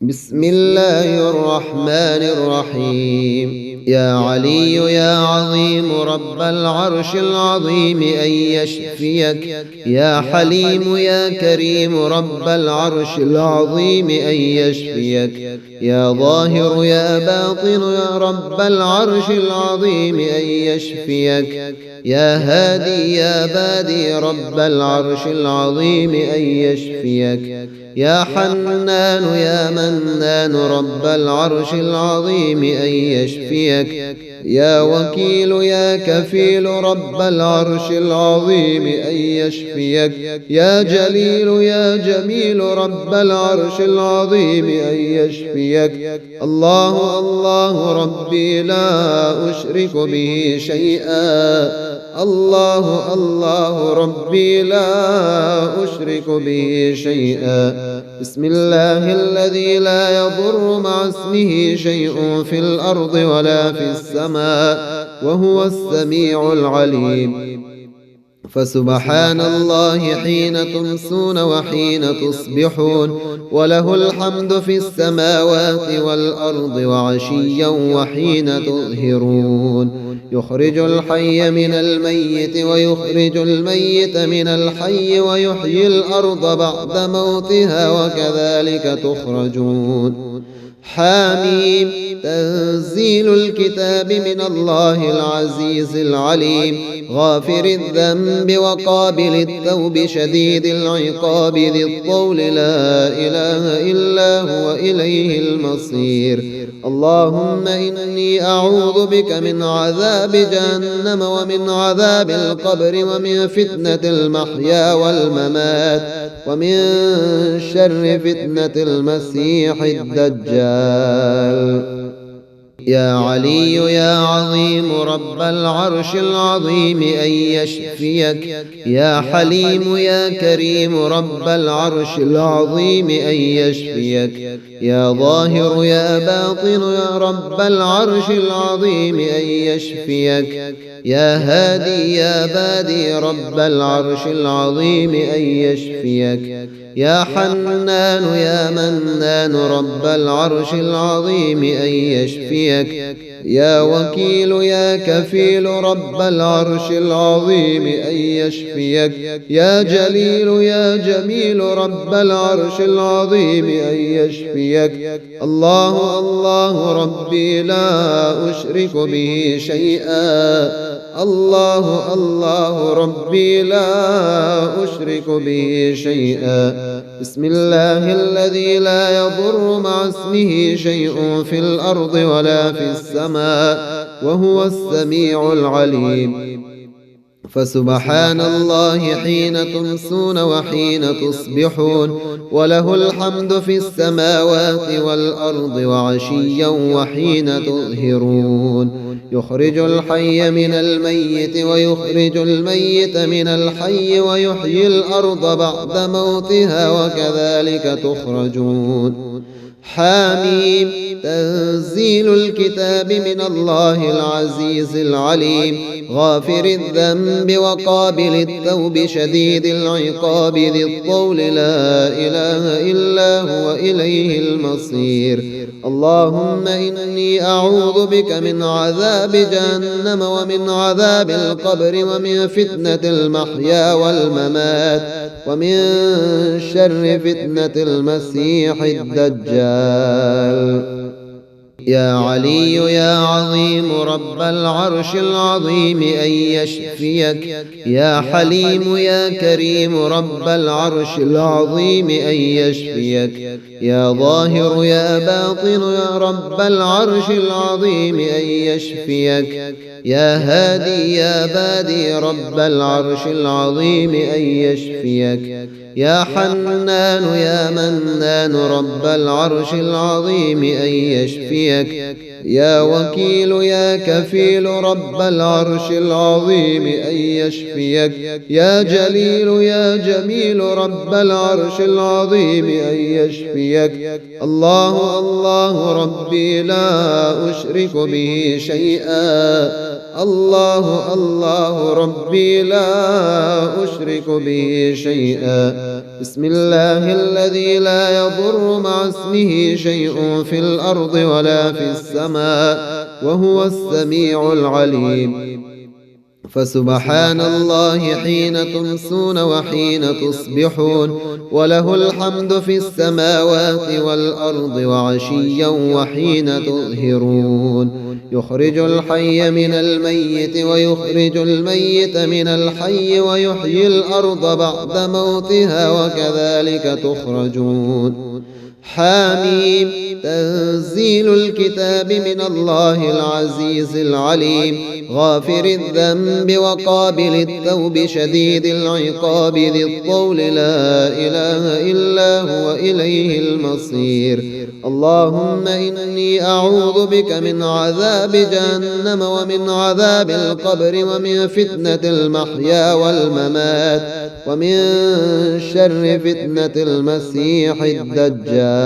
بسم الله الرحمن الرحيم. يا علي يا عظيم رب العرش العظيم أن يشفيك. يا حليم يا كريم رب العرش العظيم أن يشفيك. يا ظاهر يا باطن يا رب العرش العظيم أن يشفيك. يا هادي يا بادي رب العرش العظيم أن يشفيك. يا حنان يا منان رب العرش العظيم أن يشفيك. يا وكيل يا كفيل رب العرش العظيم أن يشفيك. يا جليل يا جميل رب العرش العظيم أن يشفيك. الله الله ربي لا أشرك به شيئا. الله الله ربي لا أشرك به شيئا. بسم الله الذي لا يضر مع اسمه شيء في الأرض ولا في السماء وهو السميع العليم. فسبحان الله حين تمسون وحين تصبحون وله الحمد في السماوات والأرض وعشيا وحين تظهرون. يخرج الحي من الميت ويخرج الميت من الحي ويحيي الأرض بعد موتها وكذلك تخرجون. حاميم تنزيل الكتاب من الله العزيز العليم. غافر الذنب وقابل التوب شديد العقاب ذي الطول لا إله إلا هو إليه المصير. اللهم إني أعوذ بك من عذاب جهنم ومن عذاب القبر ومن فتنة المحيا والممات ومن شر فتنة المسيح الدجال. يا علي يا عظيم رب العرش العظيم أن يشفيك. يا حليم يا كريم رب العرش العظيم أن يشفيك. يا ظاهر يا باطن يا رب العرش العظيم أن يشفيك. يا هادي يا بادي رب العرش العظيم أن يشفيك. يا حنان يا منان رب العرش العظيم أن يشفيك. يا وكيل يا كفيل رب العرش العظيم أن يشفيك. يا جليل يا جميل رب العرش العظيم أن يشفيك. الله الله ربي لا أشرك به شيئا. الله الله ربي لا أشرك به شيئا. بسم الله الذي لا يضر مع اسمه شيء في الأرض ولا في السماء وهو السميع العليم. فسبحان الله حين تمسون وحين تصبحون وله الحمد في السماوات والأرض وعشيا وحين تظهرون. يخرج الحي من الميت ويخرج الميت من الحي ويحيي الأرض بعد موتها وكذلك تخرجون. حاميم تنزيل الكتاب من الله العزيز العليم. غافر الذنب وقابل التوب شديد العقاب ذي الطول لا إله إلا هو إليه المصير. اللهم إني أعوذ بك من عذاب جهنم ومن عذاب القبر ومن فتنة المحيا والممات ومن شر فتنة المسيح الدجال. يا علي يا عظيم رب العرش العظيم أن يشفيك. يا حليم يا كريم رب العرش العظيم أن يشفيك. يا ظاهر يا باطن يا رب العرش العظيم أن يشفيك. يا هادي يا بادي رب العرش العظيم أن يشفيك. يا حنان يا منان رب العرش العظيم أن يشفيك. يا وكيل يا كفيل رب العرش العظيم أن يشفيك. يا جليل يا جميل رب العرش العظيم أن يشفيك. الله الله ربي لا أشرك به شيئا. الله الله ربي لا أشرك به شيئا. بسم الله الذي لا يضر مع اسمه شيء في الأرض ولا في السماء وهو السميع العليم. فسبحان الله حين تمسون وحين تصبحون وله الحمد في السماوات والأرض وعشيا وحين تظهرون. يخرج الحي من الميت ويخرج الميت من الحي ويحيي الأرض بعد موتها وكذلك تخرجون. حاميم تنزيل الكتاب من الله العزيز العليم غافر الذنب وقابل التوب شديد العقاب ذي الطول لا إله إلا هو إليه المصير. اللهم إني أعوذ بك من عذاب جهنم ومن عذاب القبر ومن فتنة المحيا والممات ومن شر فتنة المسيح الدجال.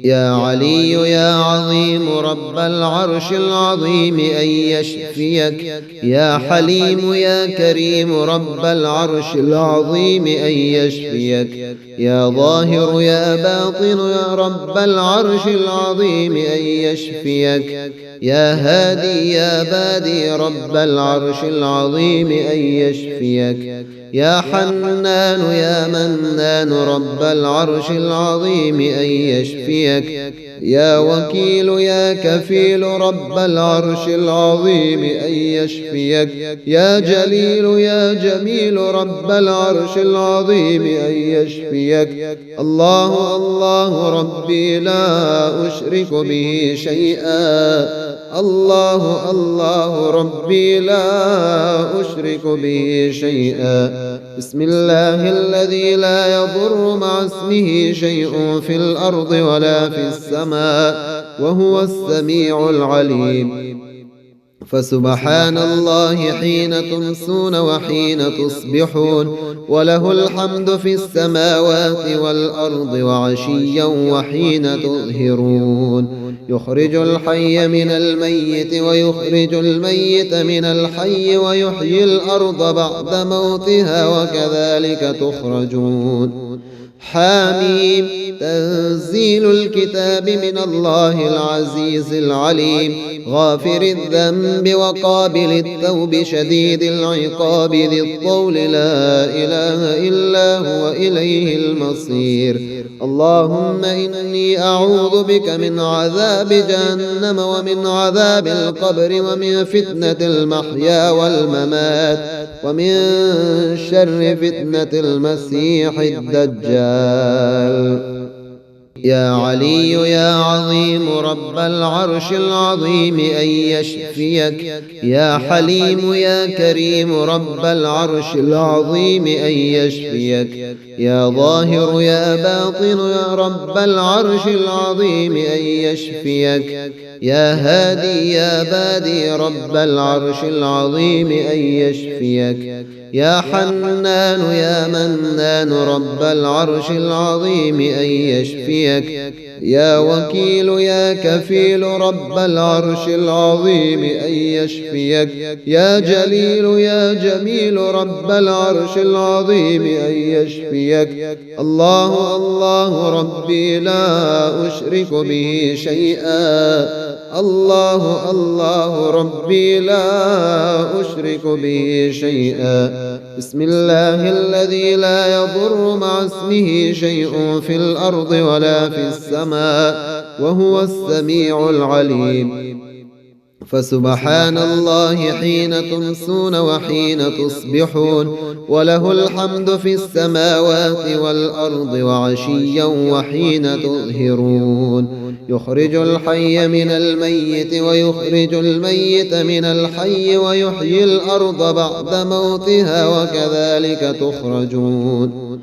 يا علي يا عظيم رب العرش العظيم أن يشفيك. يا حليم يا كريم رب العرش العظيم أن يشفيك. يا ظاهر يا باطن يا رب العرش العظيم أن يشفيك. يا هادي يا بادي رب العرش العظيم أن يشفيك. يا حنان يا منان رب العرش العظيم أن يشفيك. يا وكيل يا كفيل رب العرش العظيم أن يشفيك. يا جليل يا جميل رب العرش العظيم أن يشفيك. الله الله ربي لا أشرك به شيئا. الله الله ربي لا أشرك به شيئا. بسم الله الذي لا يضر مع اسمه شيء في الأرض ولا في السماء وهو السميع العليم. فسبحان الله حين تمسون وحين تصبحون وله الحمد في السماوات والأرض وعشيا وحين تظهرون. يخرج الحي من الميت ويخرج الميت من الحي ويحيي الأرض بعد موتها وكذلك تخرجون. حاميم تنزيل الكتاب من الله العزيز العليم غافر الذنب وقابل التوب شديد العقاب ذي الطول لا إله إلا هو إليه المصير. اللهم إني أعوذ بك من عذاب جهنم ومن عذاب القبر ومن فتنة المحيا والممات ومن شر فتنة المسيح الدجال. يا علي يا عظيم رب العرش العظيم أن يشفيك. يا حليم يا كريم رب العرش العظيم أن يشفيك. يا ظاهر يا باطن يا رب العرش العظيم أن يشفيك. يا هادي يا بادي رب العرش العظيم أن يشفيك. يا حنان يا منان رب العرش العظيم أن يشفيك. يا وكيل يا كفيل رب العرش العظيم أن يشفيك. يا جليل يا جميل رب العرش العظيم أن يشفيك. الله الله ربي لا أشرك به شيئا. الله الله ربي لا أشرك به شيئا. بسم الله الذي لا يضر مع اسمه شيء في الأرض ولا في السماء وهو السميع العليم. فسبحان الله حين تمسون وحين تصبحون وله الحمد في السماوات والأرض وعشيا وحين تظهرون. يخرج الحي من الميت ويخرج الميت من الحي ويحيي الأرض بعد موتها وكذلك تخرجون.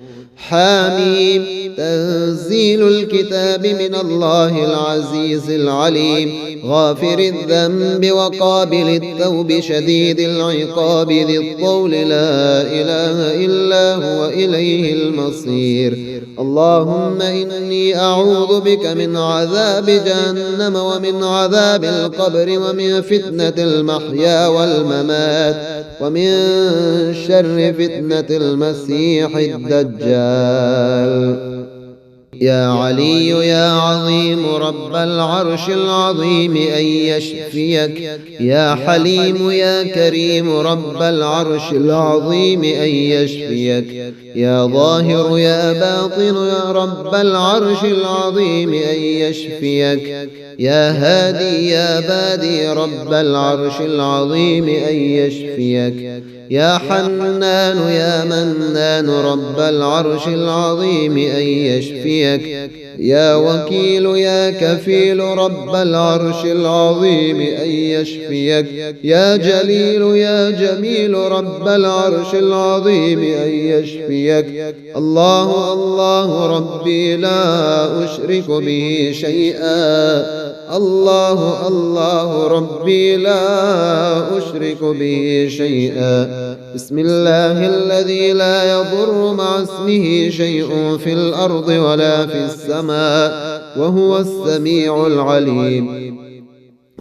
حاميم تنزيل الكتاب من الله العزيز العليم غافر الذنب وقابل التوب شديد العقاب ذي الطول لا إله إلا هو إليه المصير اللهم إني أعوذ بك من عذاب جهنم ومن عذاب القبر ومن فتنة المحيا والممات ومن شر فتنة المسيح الدجال يا علي يا عظيم رب العرش العظيم أن يشفيك يا حليم يا كريم رب العرش العظيم أن يشفيك يا ظاهر يا باطن يا رب العرش العظيم أن يشفيك يا هادي يا بادي رب العرش العظيم أن يشفيك يا حنان يا منان رب العرش العظيم أن يشفيك يا وكيل يا كفيل رب العرش العظيم أن يشفيك يا جليل يا جميل رب العرش العظيم أن يشفيك الله الله ربي لا أشرك به شيئا الله الله ربي لا أشرك به شيئا بسم الله الذي لا يضر مع اسمه شيء في الأرض ولا في السماء وهو السميع العليم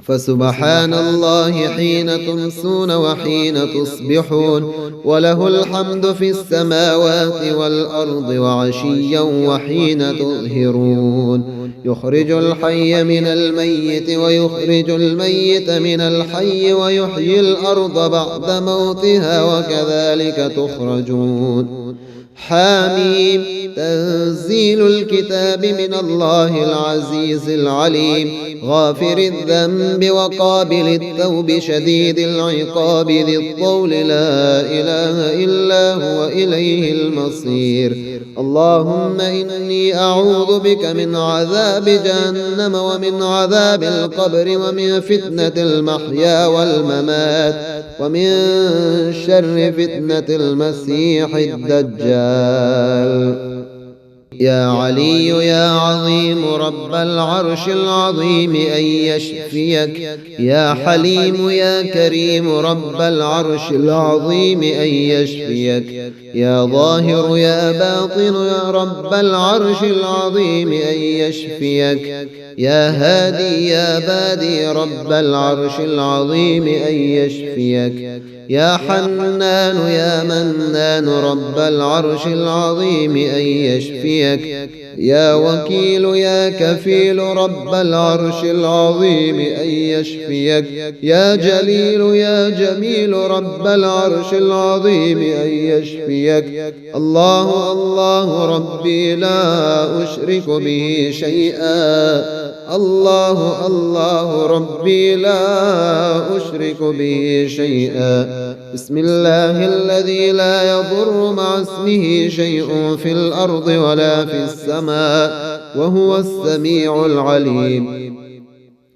فسبحان الله حين تمسون وحين تصبحون وله الحمد في السماوات والأرض وعشيا وحين تظهرون يخرج الحي من الميت ويخرج الميت من الحي ويحيي الأرض بعد موتها وكذلك تخرجون حاميم تنزيل الكتاب من الله العزيز العليم غافر الذنب وقابل التوب شديد العقاب ذي الطول لا إله إلا هو إليه المصير اللهم إني أعوذ بك من عذاب جهنم ومن عذاب القبر ومن فتنة المحيا والممات ومن شر فتنة المسيح الدجال يا علي يا عظيم رب العرش العظيم أن يشفيك يا حليم يا كريم رب العرش العظيم أن يشفيك يا ظاهر يا باطن يا رب العرش العظيم أن يشفيك يا هادي يا بادي رب العرش العظيم أن يشفيك يا حنان يا منان رب العرش العظيم أن يشفيك يا وكيل يا كفيل رب العرش العظيم أن يشفيك يا جليل يا جميل رب العرش العظيم أن يشفيك الله الله ربي لا أشرك به شيئا الله الله ربي لا أشرك به شيئا بسم الله الذي لا يضر مع اسمه شيء في الأرض ولا في السماء وهو السميع العليم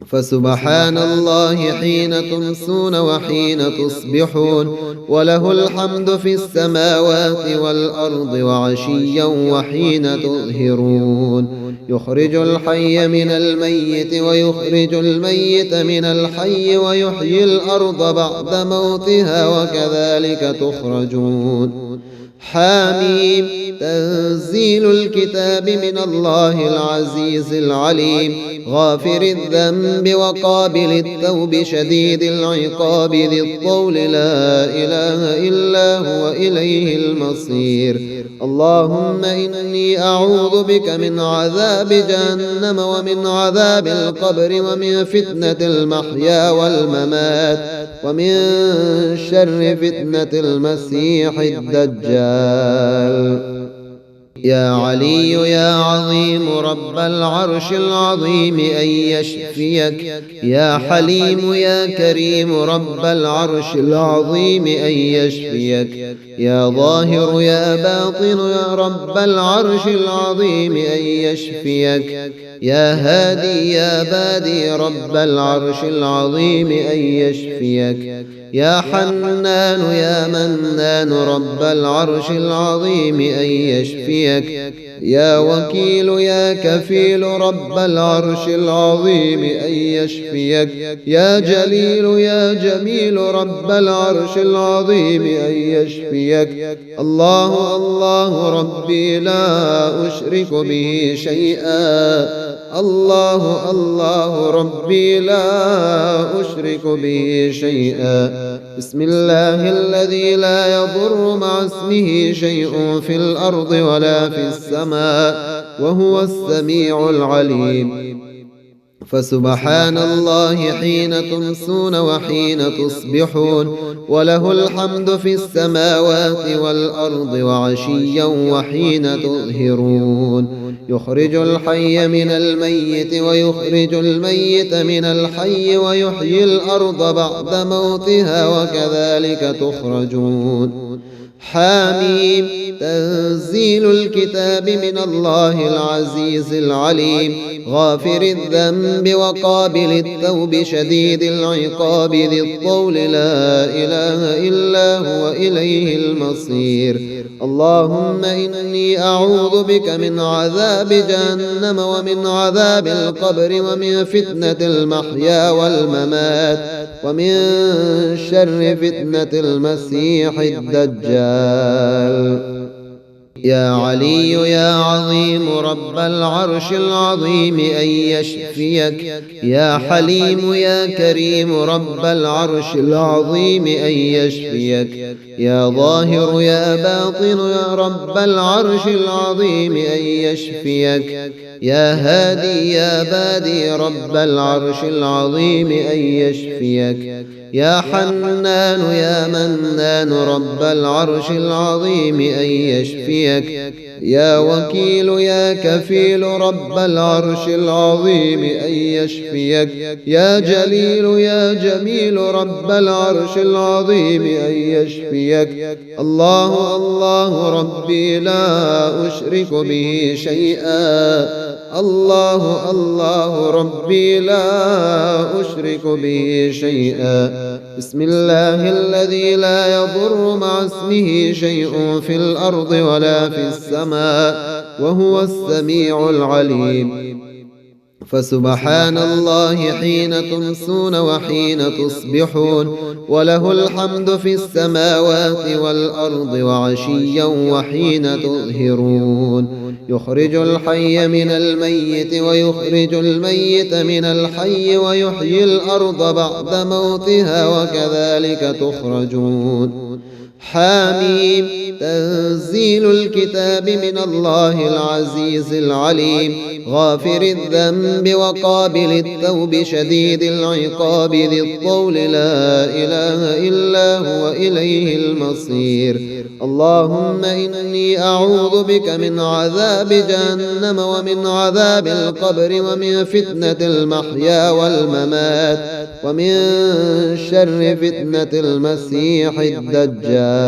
فسبحان الله حين تمسون وحين تصبحون وله الحمد في السماوات والأرض وعشيا وحين تظهرون يخرج الحي من الميت ويخرج الميت من الحي ويحيي الأرض بعد موتها وكذلك تخرجون حاميم تنزيل الكتاب من الله العزيز العليم غافر الذنب وقابل التوب شديد العقاب ذي الطول لا إله إلا هو إليه المصير اللهم إني أعوذ بك من عذاب جهنم ومن عذاب القبر ومن فتنة المحيا والممات ومن شر فتنة المسيح الدجال يا علي يا عظيم رب العرش العظيم أن يشفيك يا حليم يا كريم رب العرش العظيم أن يشفيك يا ظاهر يا باطن يا رب العرش العظيم أن يشفيك يا هادي يا بادي رب العرش العظيم أن يشفيك يا حنان يا منان رب العرش العظيم أن يشفيك يا وكيل يا كفيل رب العرش العظيم أن يشفيك يا جليل يا جميل رب العرش العظيم أن يشفيك الله الله ربي لا أشرك به شيئا الله الله ربي لا أشرك به شيئا بسم الله الذي لا يضر مع اسمه شيء في الأرض ولا في السماء وهو السميع العليم فسبحان الله حين تمسون وحين تصبحون وله الحمد في السماوات والأرض وعشيا وحين تظهرون يخرج الحي من الميت ويخرج الميت من الحي ويحيي الأرض بعد موتها وكذلك تخرجون حاميم تنزيل الكتاب من الله العزيز العليم غافر الذنب وقابل التوب شديد العقاب ذي الطول لا إله إلا هو إليه المصير اللهم إني أعوذ بك من عذاب جهنم ومن عذاب القبر ومن فتنة المحيا والممات ومن شر فتنة المسيح الدجال يا علي يا عظيم رب العرش العظيم أن يشفيك يا حليم يا كريم رب العرش العظيم أن يشفيك يا ظاهر يا باطن يا رب العرش العظيم أن يشفيك يا هادي يا بادي رب العرش العظيم أن يشفيك يا حنان يا منان رب العرش العظيم أن يشفيك يا وكيل يا كفيل رب العرش العظيم أن يشفيك يا جليل يا جميل رب العرش العظيم أن يشفيك الله الله ربي لا أشرك به شيئا الله الله ربي لا أشرك به شيئا بسم الله الذي لا يضر مع اسمه شيء في الأرض ولا في السماء وهو السميع العليم فسبحان الله حين تمسون وحين تصبحون وله الحمد في السماوات والأرض وعشيا وحين تظهرون يخرج الحي من الميت ويخرج الميت من الحي ويحيي الأرض بعد موتها وكذلك تخرجون حاميم تنزيل الكتاب من الله العزيز العليم غافر الذنب وقابل التوب شديد العقاب ذي الطول لا إله إلا هو إليه المصير اللهم إني أعوذ بك من عذاب جهنم ومن عذاب القبر ومن فتنة المحيا والممات ومن شر فتنة المسيح الدجال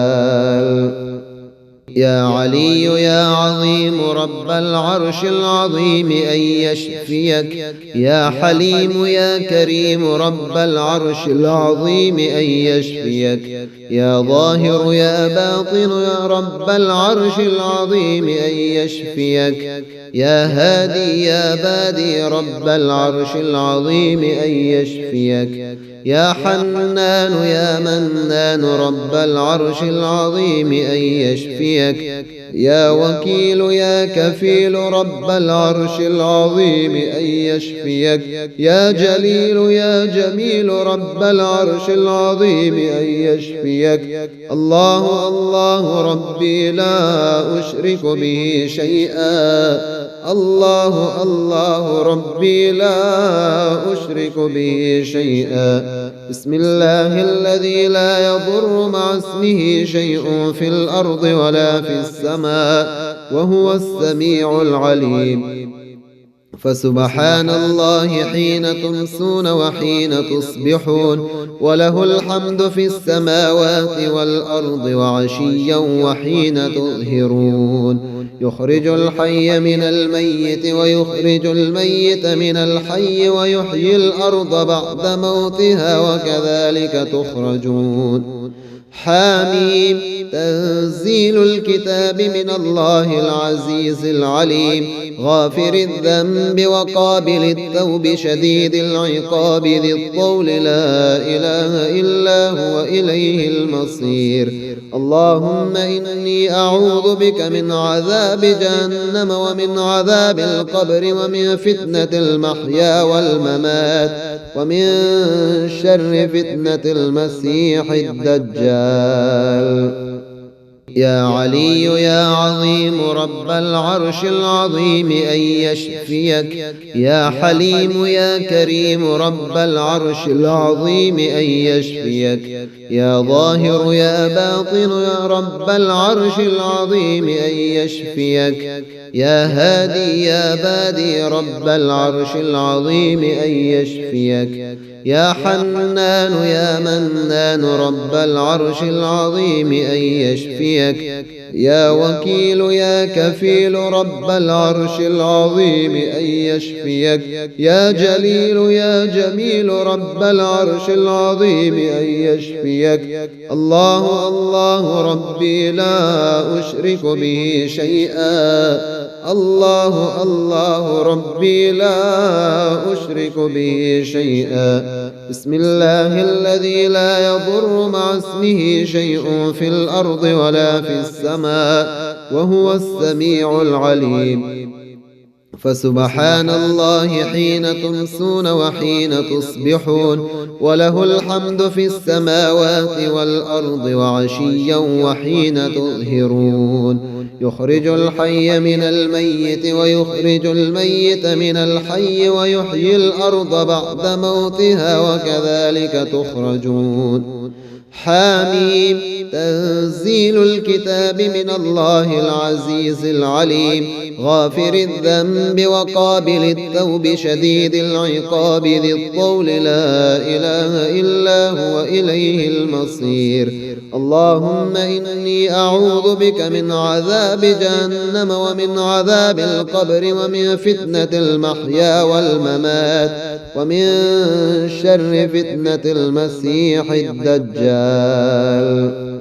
يا علي يا عظيم رب العرش العظيم أن يشفيك يا حليم يا كريم رب العرش العظيم أن يشفيك يا ظاهر يا باطن يا رب العرش العظيم أن يشفيك يا هادي يا بادي رب العرش العظيم أن يشفيك يا حنان يا منان رب العرش العظيم أن يشفيك يا وكيل يا كفيل رب العرش العظيم أن يشفيك يا جليل يا جميل رب العرش العظيم أن يشفيك الله الله ربي لا أشرك به شيئا الله الله ربي لا أشرك به شيئا بسم الله الذي لا يضر مع اسمه شيء في الأرض ولا في السماء وهو السميع العليم فسبحان الله حين تمسون وحين تصبحون وله الحمد في السماوات والأرض وعشيا وحين تظهرون يخرج الحي من الميت ويخرج الميت من الحي ويحيي الأرض بعد موتها وكذلك تخرجون. حاميم. تنزيل الكتاب من الله العزيز العليم غافر الذنب وقابل التوب شديد العقاب ذي الطول لا إله إلا هو إليه المصير. اللهم إني أعوذ بك من عذاب جهنم ومن عذاب القبر ومن فتنة المحيا والممات ومن شر فتنة المسيح الدجال. يا علي يا عظيم رب العرش العظيم أن يشفيك. يا حليم يا كريم رب العرش العظيم أن يشفيك. يا ظاهر يا باطن يا رب العرش العظيم أن يشفيك. يا هادي يا بادي رب العرش العظيم أن يشفيك. يا حنان يا منان رب العرش العظيم أن يشفيك. يا وكيل يا كفيل رب العرش العظيم أن يشفيك. يا جليل يا جميل رب العرش العظيم أن يشفيك. الله الله ربي لا أشرك به شيئا. الله الله ربي لا أشرك به شيئا. بسم الله الذي لا يضر مع اسمه شيء في الأرض ولا في السماء وهو السميع العليم. فسبحان الله حين تمسون وحين تصبحون وله الحمد في السماوات والأرض وعشيا وحين تظهرون. يخرج الحي من الميت ويخرج الميت من الحي ويحيي الأرض بعد موتها وكذلك تخرجون. حاميم. تنزيل الكتاب من الله العزيز العليم غافر الذنب وقابل التوب شديد العقاب ذي الطول لا إله إلا هو إليه المصير. اللهم إني أعوذ بك من عذاب جهنم ومن عذاب القبر ومن فتنة المحيا والممات ومن شر فتنة المسيح الدجال.